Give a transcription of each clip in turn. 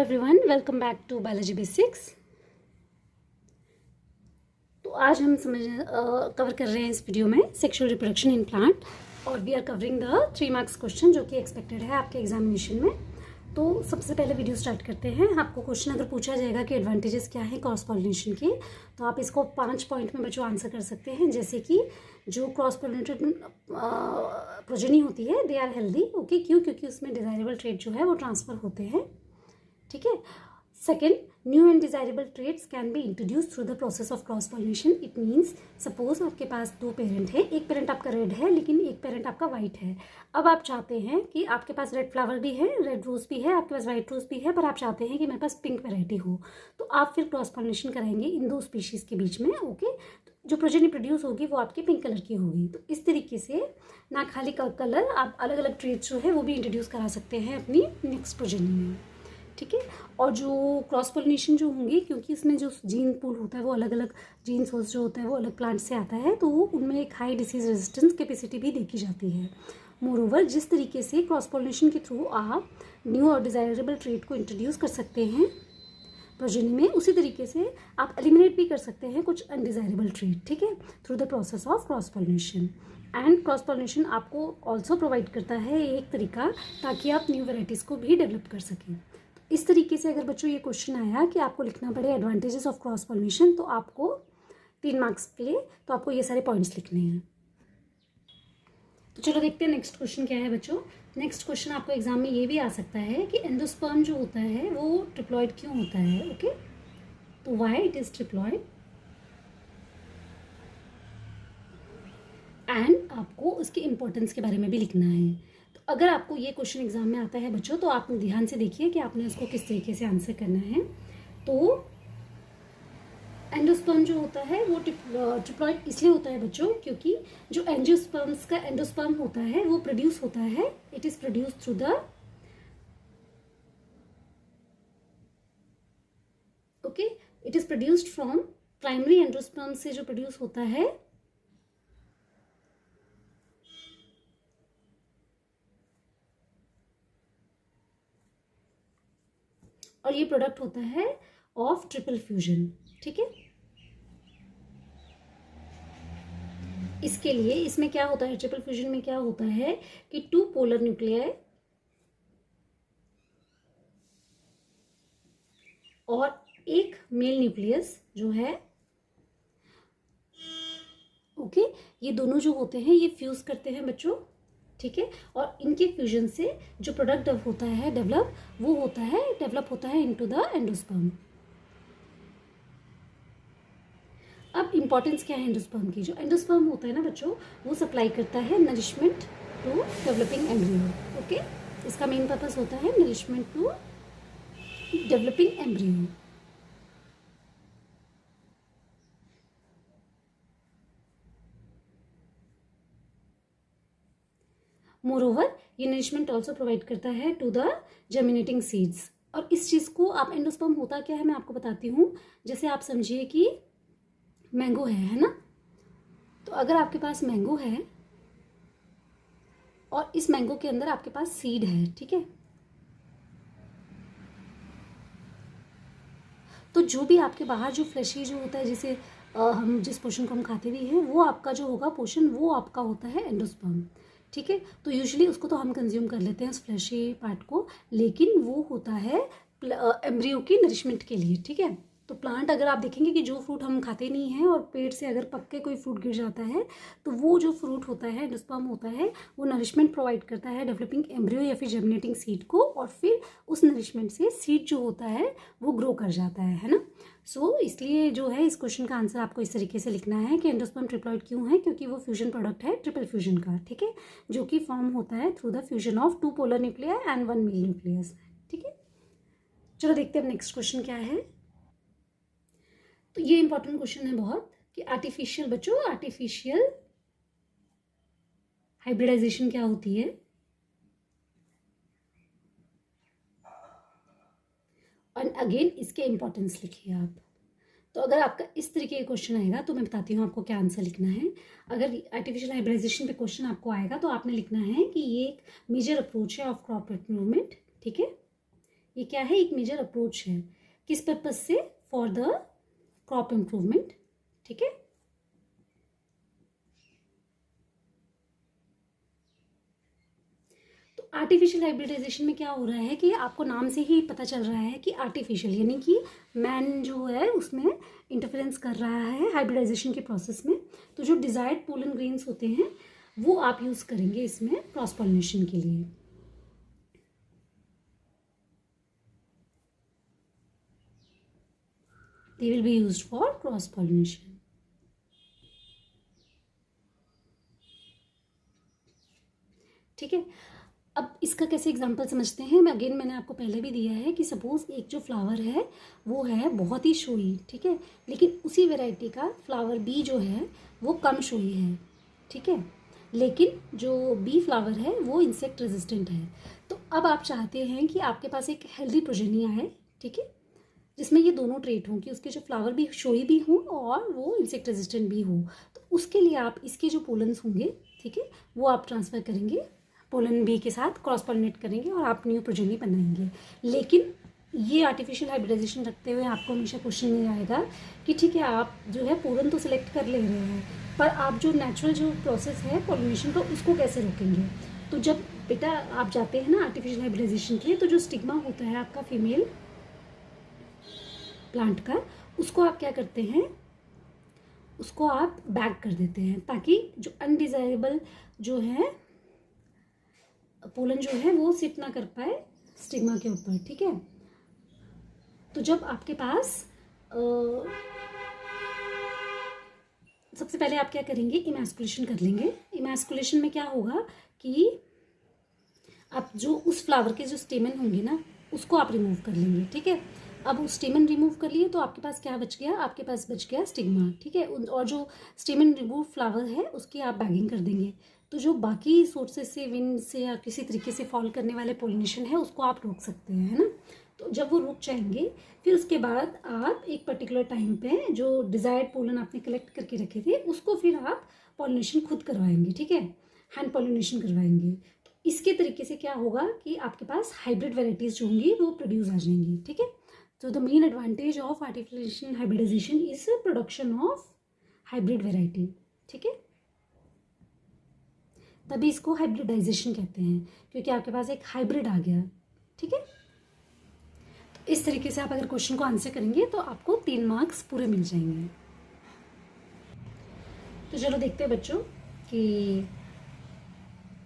Everyone, welcome back to biology basics. तो आज हम कवर कर रहे हैं इस वीडियो में सेक्सुअल रिप्रोडक्शन इन प्लांट और we are covering the 3 marks question जो कि एक्सपेक्टेड है आपके एग्जामिनेशन में। तो सबसे पहले वीडियो स्टार्ट करते हैं। आपको क्वेश्चन अगर पूछा जाएगा कि एडवांटेजेस क्या है क्रॉस पॉलिनेशन के, तो आप इसको 5 पॉइंट में बच्चों आंसर कर सकते हैं। जैसे कि जो क्रॉस पॉलिनेटेड प्रोजेनी होती है दे आर हेल्दी। ओके, क्यों? क्योंकि उसमें डिजायरेबल ट्रेट जो है वो ट्रांसफर होते हैं। ठीक है। Second, new and desirable traits can be introduce through the process of cross pollination. It means suppose आपके पास 2 पेरेंट है, एक पेरेंट आपका रेड है लेकिन एक पेरेंट आपका वाइट है। अब आप चाहते हैं कि आपके पास रेड फ्लावर भी है, रेड रोज भी है, आपके पास वाइट रोज भी है, पर आप चाहते हैं कि मेरे पास पिंक वेराइटी हो, तो आप फिर क्रॉस पॉलिनेशन कराएंगे इन 2 स्पीशीज के बीच में। ओके, जो प्रोजेनी प्रोड्यूस होगी वो आपकी पिंक कलर की होगी। तो इस तरीके से ना खाली कलर, आप अलग अलग ट्रेट्स जो है वो भी इंट्रोड्यूस करा सकते हैं अपनी नेक्स्ट प्रोजेनी में। ठीक है। और जो क्रॉस पोलिनेशन जो होंगी, क्योंकि इसमें जो जीन पूल होता है वो अलग अलग जीन सोर्स जो होता है वो अलग प्लांट से आता है, तो उनमें एक हाई डिसीज रेजिस्टेंस कैपेसिटी भी देखी जाती है। मोरओवर, जिस तरीके से क्रॉस पोलिनेशन के थ्रू आप न्यू और डिजायरेबल ट्रेट को इंट्रोड्यूस कर सकते हैं प्रोजेनी में, उसी तरीके से आप एलिमिनेट भी कर सकते हैं कुछ अनडिजायरेबल ट्रेट। ठीक है, through the process of cross pollination. And cross pollination आपको ऑल्सो प्रोवाइड करता है एक तरीका ताकि आप न्यू वेराइटीज़ को भी डेवलप कर सकें। इस तरीके से अगर बच्चों ये क्वेश्चन आया कि आपको लिखना पड़े एडवांटेजेस ऑफ क्रॉस पॉलिनेशन, तो आपको 3 मार्क्स के लिए तो आपको ये सारे पॉइंट्स लिखने हैं। तो चलो देखते हैं नेक्स्ट क्वेश्चन क्या है बच्चों। नेक्स्ट क्वेश्चन आपको एग्जाम में ये भी आ सकता है कि एंडोस्पर्म जो होता है वो ट्रिप्लॉइड क्यों होता है। ओके, तो why it is triploid, and आपको उसके इम्पोर्टेंस के बारे में भी लिखना है। तो अगर आपको ये क्वेश्चन एग्जाम में आता है बच्चों, तो आप ध्यान से देखिए कि आपने उसको किस तरीके से आंसर करना है। तो एंडोस्पर्म जो होता है वो ट्रिप्लॉइड इसलिए होता है बच्चों क्योंकि जो एंजियोस्पर्म्स का एंडोस्पर्म होता है वो प्रोड्यूस होता है, it is produce through the okay it is produced from primary endosperm से जो प्रोड्यूस होता है और ये प्रोडक्ट होता है ऑफ ट्रिपल फ्यूजन। ठीक है, इसके लिए इसमें क्या होता है, ट्रिपल फ्यूजन में क्या होता है कि 2 पोलर न्यूक्लियाई और एक मेल न्यूक्लियस जो है, ओके, ये दोनों जो होते हैं ये फ्यूज करते हैं बच्चों। ठीक है, और इनके फ्यूजन से जो प्रोडक्ट होता है डेवलप होता है इनटू द एंडोस्पर्म। अब इंपॉर्टेंस क्या है एंडोस्पर्म की, जो एंडोस्पर्म होता है ना बच्चों, वो सप्लाई करता है nourishment to developing embryo. Okay, इसका मेन पर्पस होता है nourishment to developing embryo. Moreover, ये नरिशमेंट ऑल्सो प्रोवाइड करता है टू द जर्मिनेटिंग सीड्स। और इस चीज़ को आप एंडोस्पर्म होता क्या है मैं आपको बताती हूँ। जैसे आप समझिए कि मैंगो है ना, तो अगर आपके पास मैंगो है और इस मैंगो के अंदर आपके पास सीड है, ठीक है, तो जो भी आपके बाहर जो फ्लैशी जो होता है, जैसे हम जिस पोर्शन को हम खाते भी हैं, वो आपका जो होगा पोर्शन वो आपका होता है एंडोस्पर्म। ठीक है, तो यूजुअली उसको तो हम कंज्यूम कर लेते हैं उस फ्लैशी पार्ट को, लेकिन वो होता है एम्ब्रियो की नरिशमेंट के लिए। ठीक है, तो प्लांट अगर आप देखेंगे कि जो फ्रूट हम खाते नहीं हैं और पेड़ से अगर पक के कोई फ्रूट गिर जाता है, तो वो जो फ्रूट होता है एंडोस्पर्म होता है वो नरिशमेंट प्रोवाइड करता है डेवलपिंग एम्ब्रियो या फिर जर्मिनेटिंग सीड को, और फिर उस नरिशमेंट से सीड जो होता है वो ग्रो कर जाता है ना। सो इसलिए जो है इस क्वेश्चन का आंसर आपको इस तरीके से लिखना है कि एंडोस्पर्म ट्रिप्लॉइड क्यों है, क्योंकि वो फ्यूजन प्रोडक्ट है ट्रिपल फ्यूजन का। ठीक है, जो कि फॉर्म होता है through the fusion of 2 polar nuclei and 1 mail nucleus. ठीक है, चलो देखते हैं नेक्स्ट क्वेश्चन क्या है। तो ये इंपॉर्टेंट क्वेश्चन है बहुत कि आर्टिफिशियल बच्चों, आर्टिफिशियल हाइब्रिडाइजेशन क्या होती है। और अगेन इसके इंपॉर्टेंस लिखिए आप। तो अगर आपका इस तरीके का क्वेश्चन आएगा तो मैं बताती हूँ आपको क्या आंसर लिखना है। अगर आर्टिफिशियल हाइब्रिडाइजेशन पे क्वेश्चन आपको आएगा तो आपने लिखना है कि ये एक मेजर अप्रोच है ऑफ क्रॉप इम्प्रूवमेंट। ठीक है, ये क्या है, एक मेजर अप्रोच है। किस पर्पज से? For the crop improvement. ठीक है, तो आर्टिफिशियल हाइब्रिडाइजेशन में क्या हो रहा है कि आपको नाम से ही पता चल रहा है कि आर्टिफिशियल, यानी कि मैन जो है उसमें इंटरफेरेंस कर रहा है हाइब्रिडाइजेशन के प्रोसेस में। तो जो डिजायर्ड पोलन ग्रेन्स होते हैं वो आप यूज करेंगे इसमें क्रॉस पॉलिनेशन के लिए। They will be used for cross pollination. ठीक है, अब इसका कैसे एग्जांपल समझते हैं। मैं अगेन मैंने आपको पहले भी दिया है कि सपोज एक जो फ्लावर है वो है बहुत ही शोई, ठीक है, लेकिन उसी वैरायटी का फ्लावर बी जो है वो कम शोई है। ठीक है, लेकिन जो बी फ्लावर है वो इंसेक्ट रेजिस्टेंट है। तो अब आप चाहते हैं कि आपके पास एक हेल्दी प्रोजेनी आए, ठीक है, जिसमें ये दोनों ट्रेट हों कि उसके जो फ्लावर भी शोई भी हों और वो इंसेक्ट रेजिस्टेंट भी हो। तो उसके लिए आप इसके जो पोलन्स होंगे, ठीक है, वो आप ट्रांसफ़र करेंगे पोलन बी के साथ, क्रॉस पॉलिनेट करेंगे और आप न्यू प्रोजेनी बनाएंगे। लेकिन ये आर्टिफिशियल हाइब्रिडाइजेशन रखते हुए आपको हमेशा क्वेश्चन नहीं आएगा कि ठीक है आप जो है पोलन तो सिलेक्ट कर ले रहे हैं, पर आप जो नेचुरल जो प्रोसेस है पॉलिनेशन का उसको कैसे रोकेंगे। तो जब बेटा आप जाते हैं ना आर्टिफिशियल हाइब्रिडाइजेशन के लिए, तो जो स्टिग्मा होता है आपका फीमेल प्लांट का, उसको आप क्या करते हैं, उसको आप बैक कर देते हैं ताकि जो अनडिजायरेबल जो है पोलन जो है वो सिट ना कर पाए स्टिग्मा के ऊपर। ठीक है, तो जब आपके पास सबसे पहले आप क्या करेंगे, इमैस्कुलेशन कर लेंगे। इमैस्कुलेशन में क्या होगा कि आप जो उस फ्लावर के जो स्टेमन होंगे ना उसको आप रिमूव कर लेंगे। ठीक है, अब वो स्टेमन रिमूव कर लिए तो आपके पास क्या बच गया, आपके पास बच गया स्टिग्मा। ठीक है, और जो स्टेमन रिमूव फ्लावर है उसकी आप बैगिंग कर देंगे। तो जो बाकी सोर्सेज से, विंड से या किसी तरीके से फॉल करने वाले पोलिनेशन है उसको आप रोक सकते हैं, है ना। तो जब वो रुक जाएंगे फिर उसके बाद आप एक पर्टिकुलर टाइम पे जो डिजायर्ड पोलन आपने कलेक्ट करके रखे थे उसको फिर आप पॉलिनेशन खुद करवाएंगे। ठीक है, हैंड पॉलिनेशन करवाएंगे। तो इसके तरीके से क्या होगा कि आपके पास हाइब्रिड वेराइटीज जो होंगी वो प्रोड्यूस आ जाएंगी। ठीक है, so the main advantage of artificial hybridization is production of hybrid variety। ठीक है, तभी इसको हाइब्रिडाइजेशन कहते हैं क्योंकि आपके पास एक हाइब्रिड आ गया। ठीक है, तो इस तरीके से आप अगर क्वेश्चन को आंसर करेंगे तो आपको 3 मार्क्स पूरे मिल जाएंगे। तो चलो देखते हैं बच्चों कि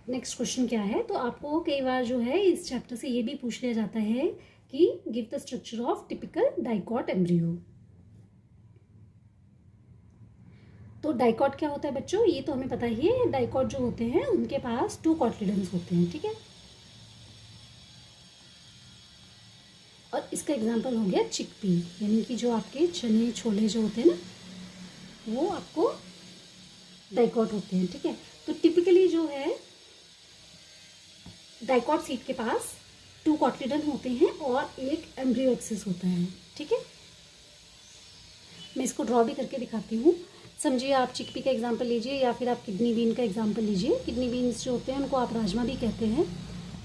नेक्स्ट क्वेश्चन क्या है। तो आपको कई बार जो है इस चैप्टर से ये भी पूछ लिया जाता है कि give the structure of typical dicot embryo. तो डाइकॉट क्या होता है बच्चों, ये तो हमें पता ही है। डाइकॉट जो होते हैं उनके पास 2 कॉटलिडन्स होते हैं। ठीक है, और इसका एग्जांपल हो गया चिकपी, यानी कि जो आपके चने छोले जो होते हैं ना वो आपको डाइकॉट होते हैं। ठीक है, तो टिपिकली जो है डाइकॉट सीड के पास 2 कॉटलिडन होते हैं और एक एम्ब्रियो एक्सिस होता है। ठीक है, मैं इसको ड्रॉ भी करके दिखाती हूँ। समझिए आप चिकपी का एग्जांपल लीजिए या फिर आप किडनी बीन का एग्जांपल लीजिए। किडनी बीन्स जो होते हैं उनको आप राजमा भी कहते हैं।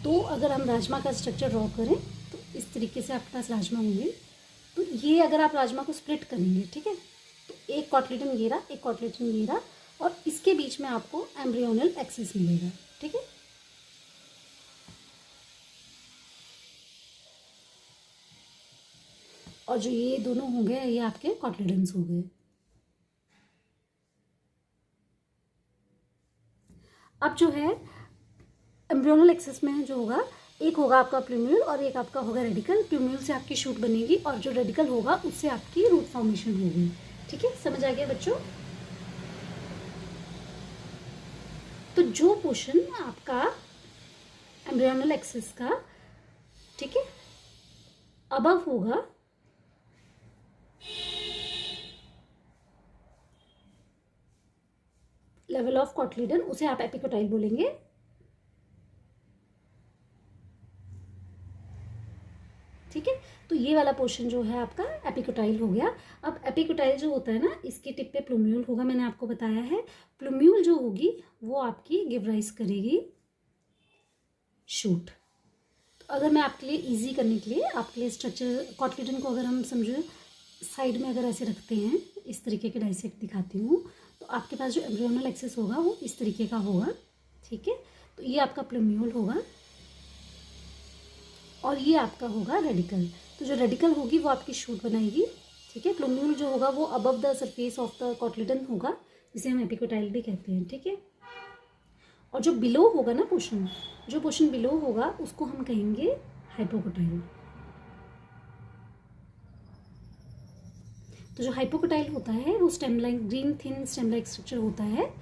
तो अगर हम राजमा का स्ट्रक्चर ड्रॉ करें तो इस तरीके से आपके पास राजमा होंगे। तो ये अगर आप राजमा को स्प्लिट करेंगे, ठीक है, तो एक कॉटलिडन ये रहा, एक कॉटलिडन ये रहा, और इसके बीच में आपको एम्ब्रियोनल एक्सिस मिलेगा। ठीक है, और जो ये दोनों हो गए ये आपके कॉटलिडन्स हो गए। अब जो है एम्ब्रियोनल एक्सिस में जो होगा, एक होगा आपका प्लूम्यूल और एक आपका होगा रेडिकल। प्लूम्यूल से आपकी शूट बनेगी और जो रेडिकल होगा उससे आपकी रूट फॉर्मेशन होगी। ठीक है, समझ आ गया बच्चों। तो जो पोर्शन आपका एम्ब्रियोनल एक्सिस का, ठीक है, अबव होगा लेवल ऑफ कॉटलिडन, उसे आप एपिकोटाइल बोलेंगे। ठीक है, तो ये वाला पोर्शन जो है आपका एपिकोटाइल हो गया। अब एपिकोटाइल जो होता है ना, इसके टिप पे प्लूम्यूल होगा, मैंने आपको बताया है। प्लूम्यूल जो होगी वो आपकी गिव राइज करेगी शूट। तो अगर मैं आपके लिए इजी करने के लिए आपके लिए स्ट्रक्चर कॉटलिडन को अगर हम समझो साइड में अगर ऐसे रखते हैं, इस तरीके के डाइसेक्ट दिखाती हूँ, तो आपके पास जो एम्ब्रियोनल एक्सेस होगा वो इस तरीके का होगा, ठीक है। तो ये आपका प्लूम्यूल होगा और ये आपका होगा रेडिकल। तो जो रेडिकल होगी वो आपकी शूट बनाएगी, ठीक है। प्लूम्यूल जो होगा वो above the surface of the cotyledon होगा, जिसे हम एपिकोटाइल भी कहते हैं, ठीक है। और जो बिलो होगा ना पोर्शन, जो पोर्शन बिलो होगा उसको हम कहेंगे हाइपोकोटाइल। तो जो हाइपोकोटाइल होता है वो stem like green thin stem like structure होता है,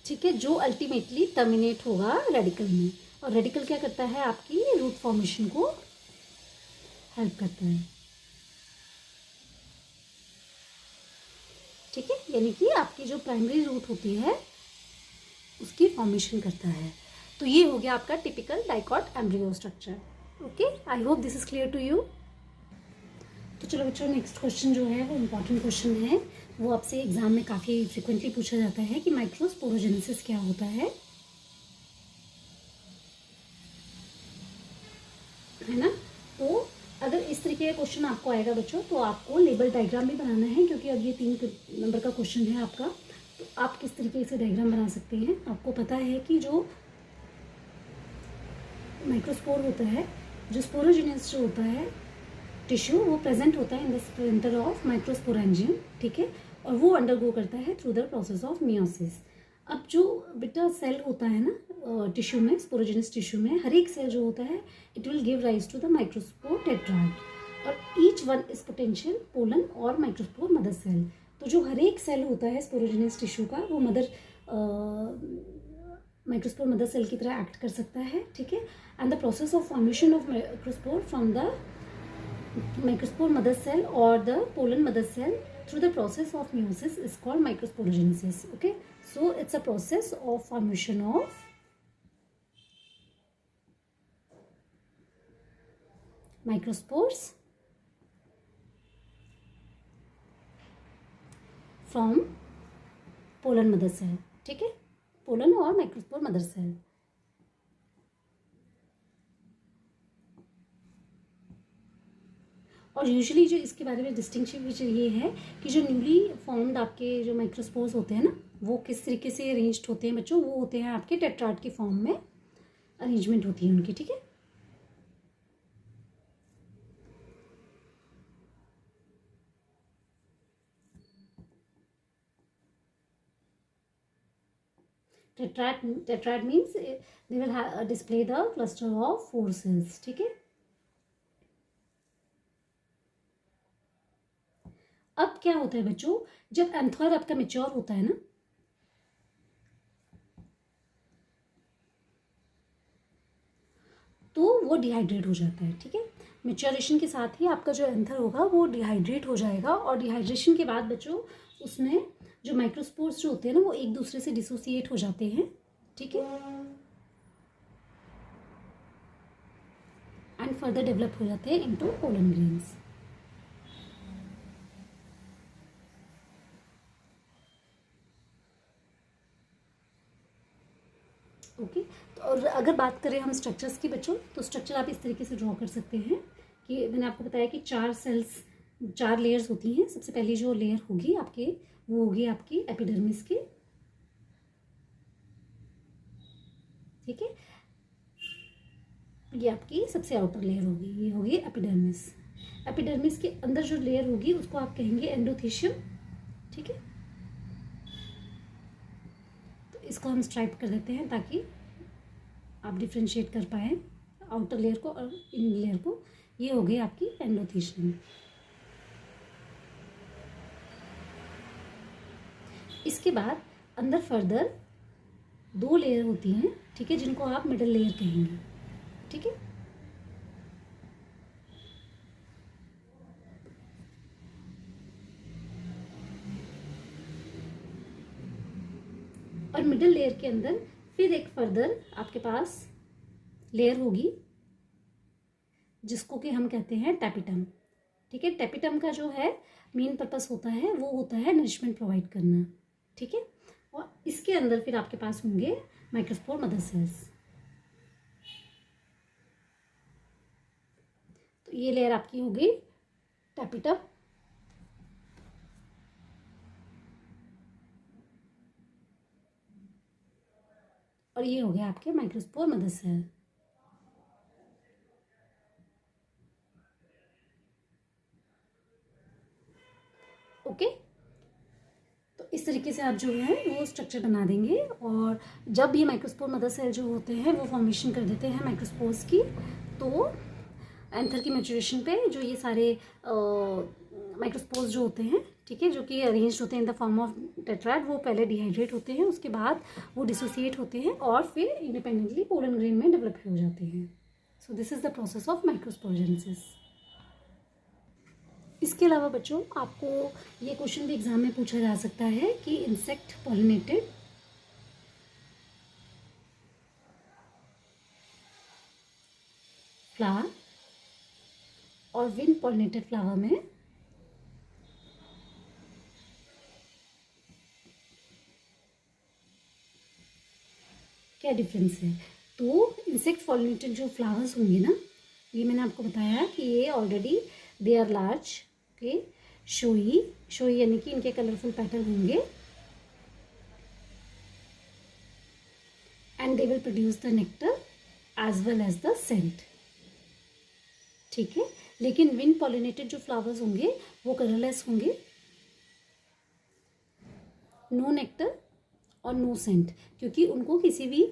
ठीक है, जो अल्टीमेटली टर्मिनेट होगा रेडिकल में। और रेडिकल क्या करता है, आपकी रूट फॉर्मेशन को हेल्प करता है, ठीक है। यानी कि आपकी जो प्राइमरी रूट होती है उसकी फॉर्मेशन करता है। तो ये हो गया आपका typical dicot embryo structure. Okay, I hope this is clear to you. तो चलो बच्चों, नेक्स्ट क्वेश्चन जो है वो इम्पॉर्टेंट क्वेश्चन है, वो आपसे एग्जाम में काफ़ी फ्रिक्वेंटली पूछा जाता है कि माइक्रोस्पोरोजेनेसिस क्या होता है ना। तो अगर इस तरीके का क्वेश्चन आपको आएगा बच्चों, तो आपको लेबल डायग्राम भी बनाना है, क्योंकि अब ये 3 नंबर का क्वेश्चन है आपका। तो आप किस तरीके से डायग्राम बना सकते हैं। आपको पता है कि जो माइक्रोस्पोर होता है, जो स्पोरोजेनेस जो होता है टिश्यू, वो प्रेजेंट होता है in the centre of microsporangium, ठीक है। और वो अंडरगो करता है through the process of meiosis. अब जो बेटा सेल होता है ना टिश्यू में, स्पोरोजेनस टिश्यू में हर एक सेल जो होता है it will give rise to the microspore tetrad, और each one is potential pollen और माइक्रोस्पोर मदर सेल। तो जो हर एक सेल होता है स्पोरोजेनस टिश्यू का, वो मदर माइक्रोस्पोर मदर सेल की तरह एक्ट कर सकता है, ठीक है। And the process of formation of microspore from the microspore mother cell or the pollen mother cell through the process of meiosis is called microsporogenesis. Okay, so it's a process of formation of microspores from pollen mother cell, ठीक है, pollen और microspore mother cell। और usually जो इसके बारे में distinction ये है कि जो न्यूली फॉर्म्ड आपके जो माइक्रोस्पोर्स होते हैं ना, वो किस तरीके से अरेंज्ड होते हैं बच्चों, वो होते हैं आपके टेट्राड के फॉर्म में अरेंजमेंट होती है उनकी, ठीक है। Tetrad means they will display the cluster of 4 cells, ठीक है। अब क्या होता है बच्चों, जब एंथर आपका मेच्योर होता है ना, तो वो डिहाइड्रेट हो जाता है, ठीक है। मेच्योरेशन के साथ ही आपका जो एंथर होगा वो डिहाइड्रेट हो जाएगा, और डिहाइड्रेशन के बाद बच्चों उसमें जो माइक्रोस्पोर्स जो होते हैं ना, वो एक दूसरे से डिसोसिएट हो जाते हैं, ठीक है, एंड फर्दर डेवलप हो जाते हैं इनटू पोलन ग्रेन्स। ओके, तो और अगर बात करें हम स्ट्रक्चर्स की बच्चों, तो स्ट्रक्चर आप इस तरीके से ड्रॉ कर सकते हैं कि मैंने आपको बताया कि 4 लेयर्स होती हैं। सबसे पहली जो लेयर होगी आपके, वो होगी आपकी एपिडर्मिस की, ठीक है। ये आपकी सबसे आउटर लेयर होगी, ये होगी एपिडर्मिस। एपिडर्मिस के अंदर जो लेयर होगी उसको आप कहेंगे एंडोथेशियम, ठीक है। तो इसको हम स्ट्राइप कर देते हैं ताकि आप डिफ्रेंशिएट कर पाए आउटर लेयर को और इन लेयर को। ये हो गई आपकी एंडोथेशियम। इसके बाद अंदर फर्दर 2 लेयर होती हैं, ठीक है, जिनको आप मिडल लेयर कहेंगे, ठीक है। और मिडल लेयर के अंदर फिर एक फर्दर आपके पास लेयर होगी जिसको कि हम कहते हैं टैपिटम, ठीक है। टैपिटम का जो है मेन पर्पस होता है वो होता है नरिशमेंट प्रोवाइड करना, ठीक है। और इसके अंदर फिर आपके पास होंगे माइक्रोस्पोर मदर सेल्स। तो ये लेयर आपकी होगी टैपिटम, और ये हो गया आपके माइक्रोस्पोर मदर सेल। ओके, तो इस तरीके से आप जो है वो स्ट्रक्चर बना देंगे। और जब ये माइक्रोस्पोर मदर सेल जो होते हैं वो फॉर्मेशन कर देते हैं माइक्रोस्पोर्स की, तो एंथर की मैच्योरेशन पे जो ये सारे माइक्रोस्पोर्स जो होते हैं, ठीक है, जो कि अरेंज होते हैं in the form of tetrad, वो पहले डिहाइड्रेट होते हैं, उसके बाद वो डिसोसिएट होते हैं और फिर इंडिपेंडेंटली पोलन ग्रेन में डेवलप हो जाते हैं। So this is the process of microsporogenesis. इसके अलावा बच्चों आपको ये क्वेश्चन भी एग्जाम में पूछा जा सकता है कि इंसेक्ट पॉलिनेटेड फ्लावर और विंड पॉलिनेटेड फ्लावर में क्या डिफरेंस है। तो इंसेक्ट पॉलिनेटेड जो फ्लावर्स होंगे ना, ये मैंने आपको बताया कि ये already they are large, okay, showy यानी कि इनके कलरफुल पैटर्न होंगे, and they will produce the nectar as well as the scent, ठीक है। लेकिन विंड पॉलिनेटेड जो फ्लावर्स होंगे वो कलरलेस होंगे, नो नेक्टर और नो सेंट, क्योंकि उनको किसी भी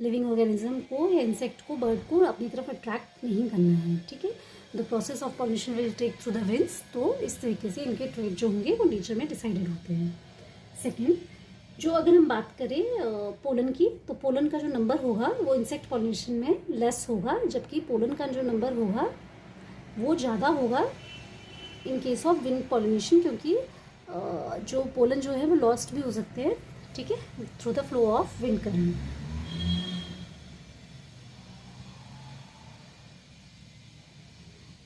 लिविंग ऑर्गेनिज्म को या इंसेक्ट को, बर्ड को अपनी तरफ अट्रैक्ट नहीं करना है, ठीक है। The process of pollination will take through the winds. तो इस तरीके से इनके ट्रेट जो होंगे वो नेचर में डिसाइडेड होते हैं। सेकेंड, जो अगर हम बात करें पोलन की, तो पोलन का जो नंबर होगा वो इंसेक्ट पॉलिनेशन में लेस होगा, जबकि पोलन का जो नंबर होगा वो ज़्यादा होगा in case of wind pollination, क्योंकि जो पोलन जो है वो लॉस्ट भी हो सकते हैं, ठीक है, through the flow of wind current.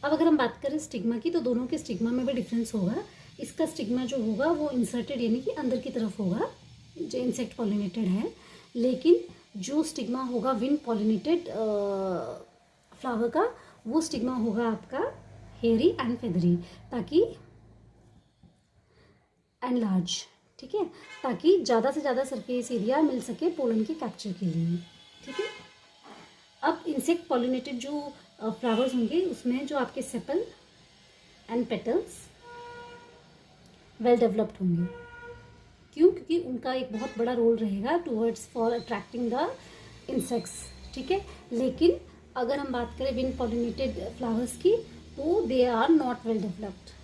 अब अगर हम बात करें स्टिग्मा की, तो दोनों के स्टिग्मा में भी डिफरेंस होगा। इसका स्टिग्मा जो होगा वो इंसर्टेड यानी कि अंदर की तरफ होगा, जो इंसेक्ट पॉलिनेटेड है, लेकिन जो स्टिग्मा होगा विंड पॉलिनेटेड फ्लावर का, वो स्टिग्मा होगा आपका हेयरी एंड फेदरी, ताकि एंड लार्ज, ठीक है, ताकि ज़्यादा से ज़्यादा सरफेस एरिया मिल सके पोलन के कैप्चर के लिए, ठीक है। अब इंसेक्ट पॉलिनेटेड जो फ्लावर्स होंगे उसमें जो आपके sepal and petals well developed होंगे। क्यों? क्योंकि उनका एक बहुत बड़ा रोल रहेगा towards for attracting the insects, ठीक है। लेकिन अगर हम बात करें विंड पॉलिनेटेड फ्लावर्स की, तो they are not well developed.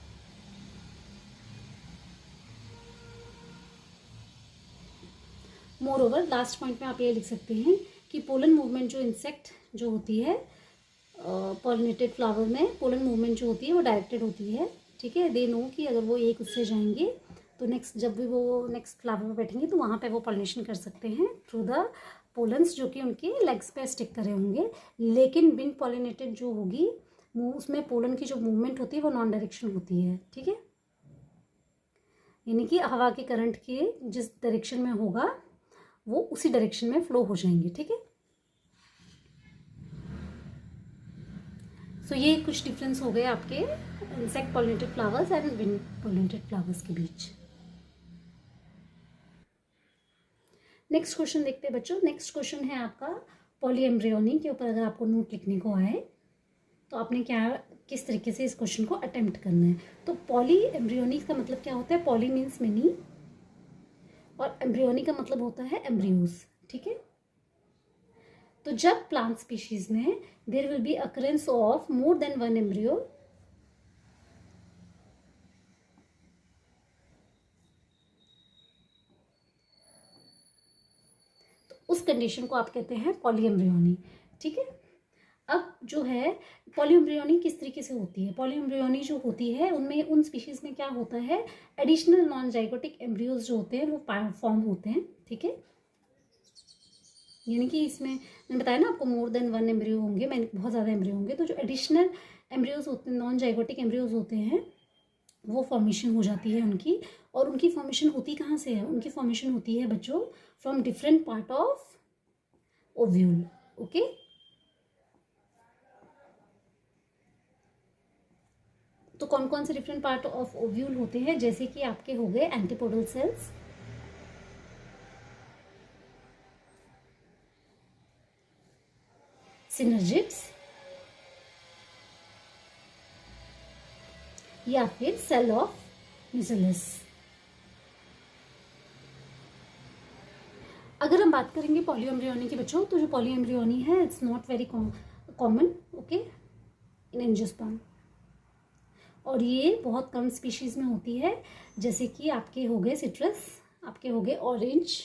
Moreover, last point में आप ये लिख सकते हैं कि पोलन मूवमेंट जो इंसेक्ट जो होती है पॉलिनेटेड फ्लावर में, पोलन मूवमेंट जो होती है वो डायरेक्टेड होती है, ठीक है। दे नो कि अगर वो एक उससे जाएंगे तो नेक्स्ट जब भी वो नेक्स्ट फ्लावर में बैठेंगे तो वहाँ पे वो पॉलिनेशन कर सकते हैं थ्रू द पोलन्स जो कि उनके लेग्स पे स्टिक करे होंगे। लेकिन विंड पॉलिनेटेड जो होगी उसमें पोलन की जो मूवमेंट होती है वो नॉन डायरेक्शन होती है, ठीक है, यानी कि हवा के करंट के जिस डायरेक्शन में होगा वो उसी डायरेक्शन में फ्लो हो जाएंगे, ठीक है। सो ये कुछ डिफरेंस हो गए आपके insect pollinated flowers and wind pollinated flowers के बीच। नेक्स्ट क्वेश्चन देखते हैं बच्चों। नेक्स्ट क्वेश्चन है आपका पॉलीएम्ब्रियोनी के ऊपर। अगर आपको नोट लिखने को आए तो आपने किस तरीके से इस क्वेश्चन को अटेम्प्ट करना है। तो पॉलीएम्ब्रियोनी का मतलब क्या होता है? पॉली मीन्स मेनी और एम्ब्रियोनी का मतलब होता है एम्ब्रियोज, ठीक है। तो जब प्लांट स्पीशीज में there will be occurrence of more than one embryo, तो उस कंडीशन को आप कहते हैं पॉलीएम्ब्रियोनी, ठीक है। अब जो है पॉलीएम्ब्रियोनी किस तरीके से होती है? पॉलीएम्ब्रियोनी जो होती है उनमें उन स्पीशीज में क्या होता है, एडिशनल नॉन जाइगोटिक एम्ब्रियोज जो होते हैं वो फॉर्म होते हैं, ठीक है। यानी कि इसमें मैंने बताया ना आपको मोर देन वन एम्ब्रियो होंगे, मैंने बहुत ज़्यादा एम्ब्रियो होंगे, तो जो एडिशनल एम्ब्रियोज होते हैं, नॉन जाइगोटिक एम्ब्रियोज होते हैं, वो फॉर्मेशन हो जाती है उनकी। और उनकी फॉर्मेशन होती कहाँ से है? उनकी फॉर्मेशन होती है बच्चों from different part of ovule. Okay, तो कौन कौन से डिफरेंट पार्ट ऑफ ओव्यूल होते हैं? जैसे कि आपके हो गए एंटीपोडल सेल्स, सिनर्जिड्स, या फिर सेल ऑफ न्यूक्लियस। अगर हम बात करेंगे पॉलीएम्ब्रियोनी की बच्चों, तो जो पॉलीएम्ब्रियोनी है it's not very common okay in angiosperm, और ये बहुत कम स्पीशीज में होती है। जैसे कि आपके हो गए सिट्रस, आपके हो गए ऑरेंज,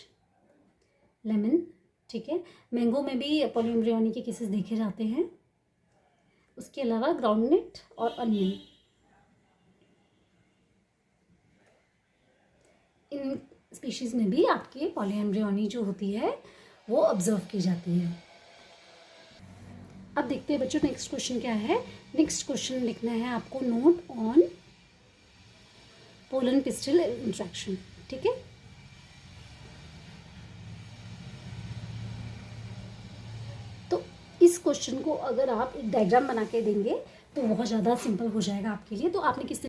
लेमन, ठीक है। मैंगो में भी पॉलीएम्ब्रियोनी के केसेस देखे जाते हैं। उसके अलावा ग्राउंडनट और अनियन, इन स्पीशीज में भी आपके पॉलीएम्ब्रियोनी जो होती है वो ऑब्जर्व की जाती है। अब देखते हैं बच्चों नेक्स्ट क्वेश्चन क्या है। नेक्स्ट क्वेश्चन लिखना है आपको note on pollen pistol interaction, ठीक है। तो इस क्वेश्चन को अगर आप एक डायग्राम बना के देंगे तो बहुत ज़्यादा सिंपल हो जाएगा आपके लिए। तो आपने किस